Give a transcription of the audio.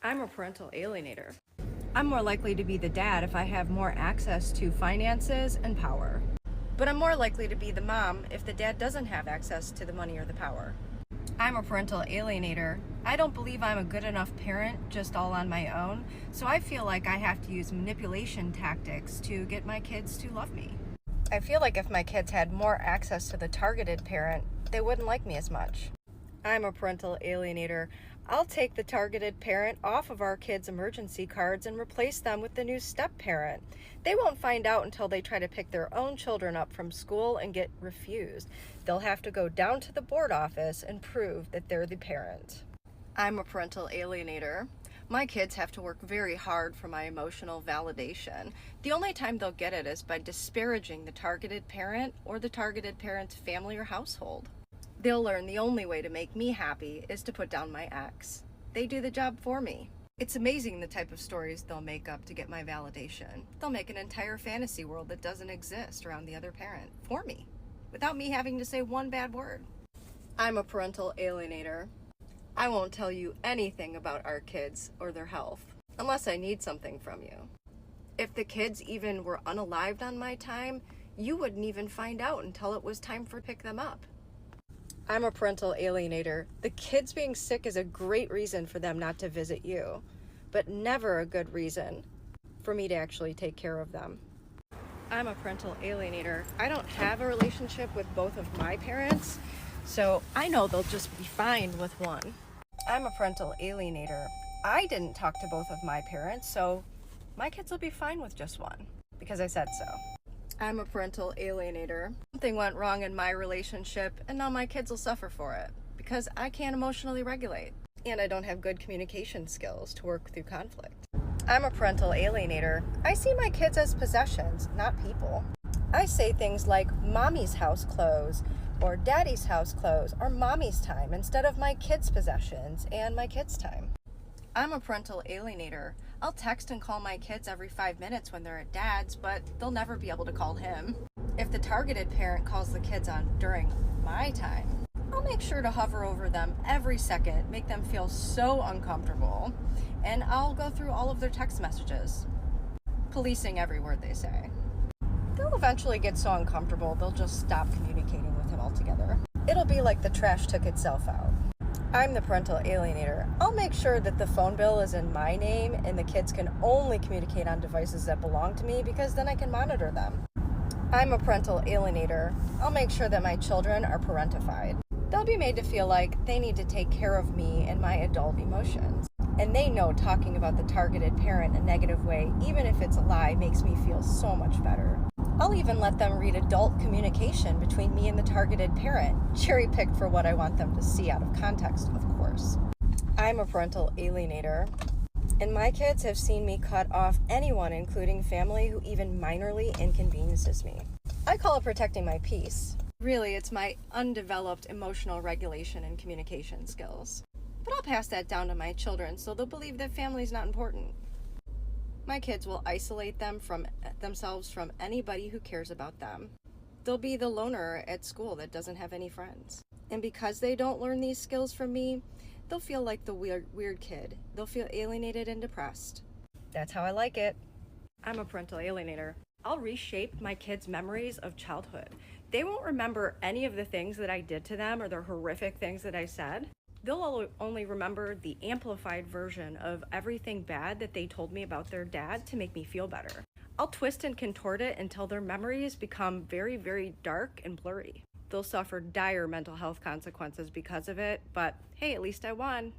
I'm a parental alienator. I'm more likely to be the dad if I have more access to finances and power. But I'm more likely to be the mom if the dad doesn't have access to the money or the power. I'm a parental alienator. I don't believe I'm a good enough parent just all on my own, so I feel like I have to use manipulation tactics to get my kids to love me. I feel like if my kids had more access to the targeted parent, they wouldn't like me as much. I'm a parental alienator. I'll take the targeted parent off of our kids' emergency cards and replace them with the new step parent. They won't find out until they try to pick their own children up from school and get refused. They'll have to go down to the board office and prove that they're the parent. I'm a parental alienator. My kids have to work very hard for my emotional validation. The only time they'll get it is by disparaging the targeted parent or the targeted parent's family or household. They'll learn the only way to make me happy is to put down my ex. They do the job for me. It's amazing the type of stories they'll make up to get my validation. They'll make an entire fantasy world that doesn't exist around the other parent for me, without me having to say one bad word. I'm a parental alienator. I won't tell you anything about our kids or their health, unless I need something from you. If the kids even were unalived on my time, you wouldn't even find out until it was time to pick them up. I'm a parental alienator. The kids being sick is a great reason for them not to visit you, but never a good reason for me to actually take care of them. I'm a parental alienator. I don't have a relationship with both of my parents, so I know they'll just be fine with one. I'm a parental alienator. I didn't talk to both of my parents, so my kids will be fine with just one, because I said so. I'm a parental alienator. Something went wrong in my relationship, and now my kids will suffer for it because I can't emotionally regulate, and I don't have good communication skills to work through conflict. I'm a parental alienator. I see my kids as possessions, not people. I say things like mommy's house clothes, or daddy's house clothes, or mommy's time instead of my kids' possessions and my kids' time. I'm a parental alienator. I'll text and call my kids every 5 minutes when they're at dad's, but they'll never be able to call him. If the targeted parent calls the kids on during my time, I'll make sure to hover over them every second, make them feel so uncomfortable, and I'll go through all of their text messages, policing every word they say. They'll eventually get so uncomfortable, they'll just stop communicating with him altogether. It'll be like the trash took itself out. I'm the parental alienator. I'll make sure that the phone bill is in my name and the kids can only communicate on devices that belong to me because then I can monitor them. I'm a parental alienator. I'll make sure that my children are parentified. They'll be made to feel like they need to take care of me and my adult emotions. And they know talking about the targeted parent a negative way, even if it's a lie, makes me feel so much better. I'll even let them read adult communication between me and the targeted parent, cherry-picked for what I want them to see out of context, of course. I'm a parental alienator, and my kids have seen me cut off anyone, including family, who even minorly inconveniences me. I call it protecting my peace. Really, it's my undeveloped emotional regulation and communication skills. But I'll pass that down to my children so they'll believe that family's not important. My kids will isolate themselves from anybody who cares about them. They'll be the loner at school that doesn't have any friends. And because they don't learn these skills from me, they'll feel like the weird kid. They'll feel alienated and depressed. That's how I like it. I'm a parental alienator. I'll reshape my kids' memories of childhood. They won't remember any of the things that I did to them or the horrific things that I said. They'll only remember the amplified version of everything bad that they told me about their dad to make me feel better. I'll twist and contort it until their memories become very, very dark and blurry. They'll suffer dire mental health consequences because of it, but hey, at least I won.